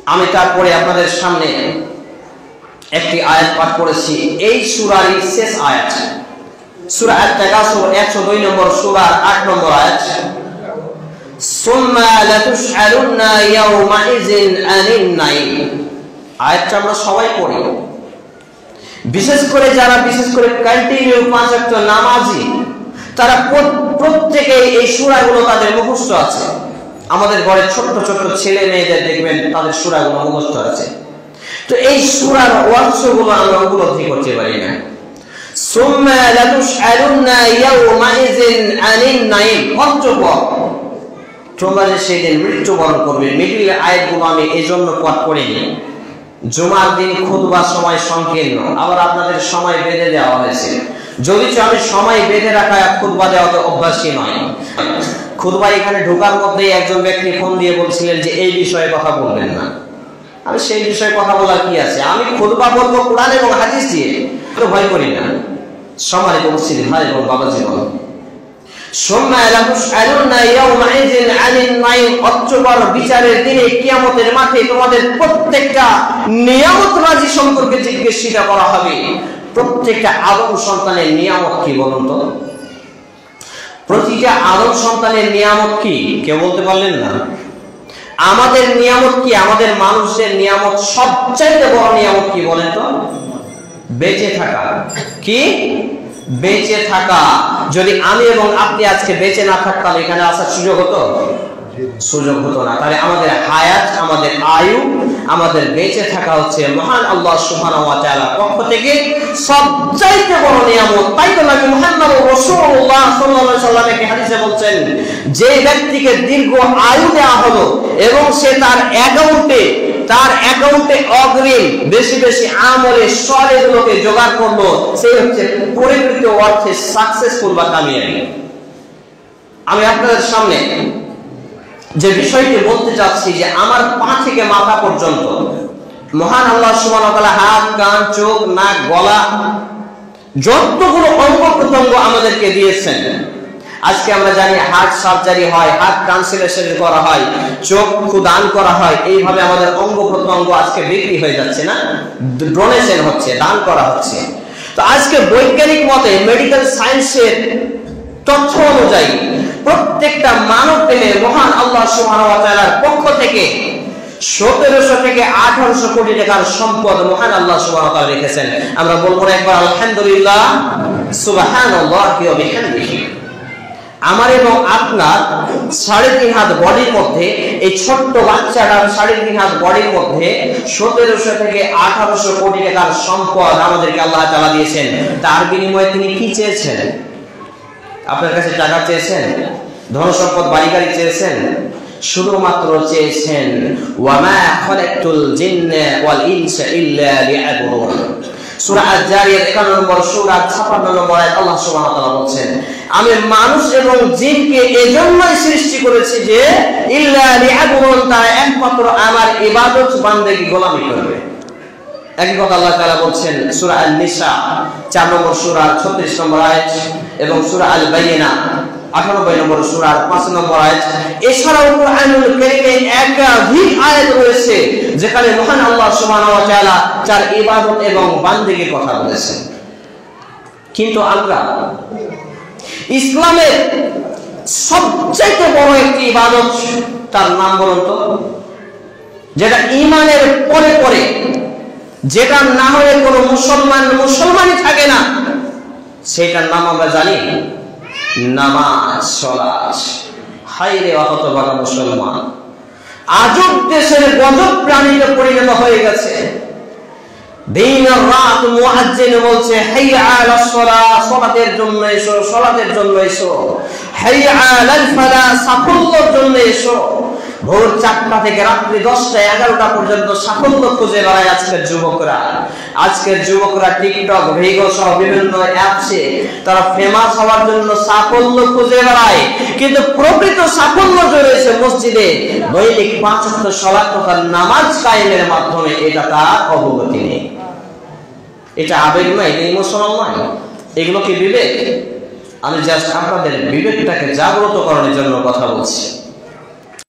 আমি তারপরে আপনাদের সামনে একটি আয়াত পাঠ করেছি, এই সূরারই শেষ আয়াত, সূরা আত-তাকাসুর 102 নম্বর সূরার 8 নম্বর আয়াত, সুম্মা লাতুসআলুন্না ইয়াওমাইযিন আনিন নাঈম। আয়াতটা আমরা সবাই পড়ি, বিশেষ করে যারা কন্টিনিউ 5 ওয়াক্ত নামাজি, তারা প্রত্যেকেই এই সূরাগুলো তাদের মুখস্থ আছে। আমাদের ঘরে ছোট্ট ছোট্ট ছেলে মেয়েদের দেখবেন তাদের সূরাগুলো মুখস্থ আছে। তো এই সূরার অর্থগুলো আমরা উপলব্ধি করতে পারি না। সুম্মা লাতুসআলুন্না ইয়াওমাইযিন আনিন নাঈম, অতঃপর তোমরা যে সেদিন মৃত্যুবরণ করবে। মিডিল আয়াতগুলো আমি এই জন্য পাঠ করিনি, জুমার দিন খুতবার সময় সংকীর্ণ, আবার আপনাদের সময় বেঁধে দেওয়া হয়েছে। যদি আমি সময় বেঁধে রাখা খুতবা দেওয়াতে অভ্যাসী নয়। খুতবা এখানে ঢোকার মধ্যেই একজন ব্যক্তি ফোন দিয়ে বলছিলেন যে এই বিষয়ে কথা বলবেন না। আমি সেই বিষয়ে কথা বলার কি আছে, আমি খুতবা বলবো কোরআন এবং হাদিস দিয়ে, তো ভয় করি না। সম্মানিত উপস্থিতি ভাই এবং বাবাজি বলো, বিচারের দিনে কিয়ামতের মাঠে তোমাদের প্রত্যেকটা নিয়ামত রাজি সম্পর্কে জিজ্ঞাসা করা হবে। প্রত্যেকটা আদম সন্তানের নিয়ামত কি বলুন তো? প্রতিটা আদম সন্তানের নিয়ামত কি কেউ বলতে পারলেন না? আমাদের নিয়ামত কি? আমাদের মানুষের নিয়ামত সবচাইতে বড় নিয়ামত কি বলেন তো? বেঁচে থাকা। কি? বেঁচে থাকা। যদি আমি এবং আপনি আজকে বেঁচে না থাকতাম, এখানে আসার সুযোগ হতো? সুযোগ হতো না। তাহলে আমাদের হায়াত, আমাদের আয়ু, আমাদের বেঁচে থাকা হচ্ছে মহান আল্লাহ সুবহানাহু ওয়া তাআলার পক্ষ থেকে সবচাইতে বড় নিয়ামত। তাই তো নবী মুহাম্মদ রাসূলুল্লাহ সাল্লাল্লাহু আলাইহি ওয়াসাল্লাম একটি হাদিসে বলছেন, যে ব্যক্তিকে দীর্ঘ আয়ু দেওয়া হলো এবং সে তার অ্যাকাউন্টে অগ্রিম বেশি বেশি আমলের সলেগুলোকে জোগাড় করলো, সে হচ্ছে পরিবৃত অর্থে সাকসেসফুল বা কামিয়াবি। আমি আপনাদের সামনে যে বিষয়টি বলতে চাচ্ছি, যে আমার পা থেকে মাথা পর্যন্ত মহান আল্লাহ সুবহানাহু ওয়া তাআলা হাত, কান, চোখ, নাক, গলা, যতগুলো অঙ্গ প্রত্যঙ্গ আমাদেরকে দিয়েছেন। আজকে আমরা জানি হার্ট সার্জারি হয়, হার্ট ট্রান্সপ্লান্টেশন করা হয়, চক্ষু দান করা হয়। এইভাবে আমাদের অঙ্গ প্রত্যঙ্গ আজকে বিক্রি হয়ে যাচ্ছে না, ডোনেশন হচ্ছে, দান করা হচ্ছে। তো আজকে বৈজ্ঞানিক মতে, মেডিকেল সায়েন্সের তথ্য অনুযায়ী প্রত্যেকটা মানব দেহে মহান আল্লাহ সুবহানাহু ওয়া তাআলার পক্ষ থেকে 1700 থেকে 1800 কোটি টাকার সম্পদ মহান আল্লাহ সুবহানাহু ওয়া তাআলা রেখেছেন। আমরা বলবো একবার আলহামদুলিল্লাহ, সুবহানাল্লাহি ওয়া বিহামদিহি। আমার এবং আপনার 3.5 হাত বডির মধ্যে, এই ছোট্ট বাচ্চাটার 3.5 হাত বডির মধ্যে 1700 থেকে 1800 কোটি টাকার সম্পদ আমাদেরকে আল্লাহ তাআলা দিয়েছেন। তার বিনিময়ে তিনি কি চেয়েছেন? আপনার কাছে টাকা চেয়েছেন? ধন সম্পদ, বাড়ি গাড়ি চেয়েছেন? শুধুমাত্র চেয়েছেন ওয়ামা খালাকতুল জিন্না ওয়াল ইনসা ইল্লা লিয়াবুদুন। সূরা আয-যারিয়াত 51 নম্বর সূরা 56 নম্বর আয়াত আল্লাহ সুবহানাহু ওয়া তাআলা বলেন, আমি মানুষ এবং জিনকে এজন্যই সৃষ্টি করেছি যে ইল্লা লিয়াবুদুন, তারা একমাত্র আমার ইবাদত বান্দেগী গোলামি করবে। একই কথা আল্লাহ তাআলা বলছেন সূরা আন-নিসা 4 নম্বর সূরা 36 নম্বর আয়াত এবং সূরা আল-বাইয়িনা 98 নম্বর সূরার 5 নম্বর আয়াত। এছাড়াও কুরআনুল কারীমে একাধিক আয়াত রয়েছে যেখানে মহান আল্লাহ সুবহানাহু ওয়া তাআলা তার ইবাদত এবং বান্দেগীর কথা বলেছেন। কিন্তু আমরা ইসলামের সবচেয়ে বড় একটি ইবাদত, তার নাম বলুন তো, যেটা ঈমানের পরে পরে, যেটা না হলে কোনো মুসলমানই থাকে না, সেটার নাম আমরা জানি নামাজ, সালাত। হায়রে হতভাগা মুসলমান, আজব দেশের গজব প্রাণীতে পরিণত হয়ে গেছে। দিন রাত মুয়াজ্জিন বলছে হাইয়া আলাস সালাত, সালাতের জন্য এসো, সালাতের জন্য এসো। হাইয়া আলাল ফালাহ, সাফল্যের জন্য এসো। ভোর 4টা থেকে রাত্রি 10টা 11টা পর্যন্ত সাফল্য খুঁজে বেড়ায় আজকের যুবকরা টিকটক, ভিগো সহ বিভিন্ন অ্যাপসে তারা ফেমাস হওয়ার জন্য সাফল্য খুঁজে বেড়ায়, কিন্তু প্রকৃত সাফল্য রয়েছে মসজিদে দৈনিক 5 ওয়াক্ত সালাত তথা নামাজ কায়েমের মাধ্যমে। এটা তার অবগতি নেই। এটা আবেগ নয়, এটা ইমোশনাল নয়, এগুলো কি বিবেক? আমি জাস্ট আপনাদের বিবেকটাকে জাগ্রত করার জন্য কথা বলছি।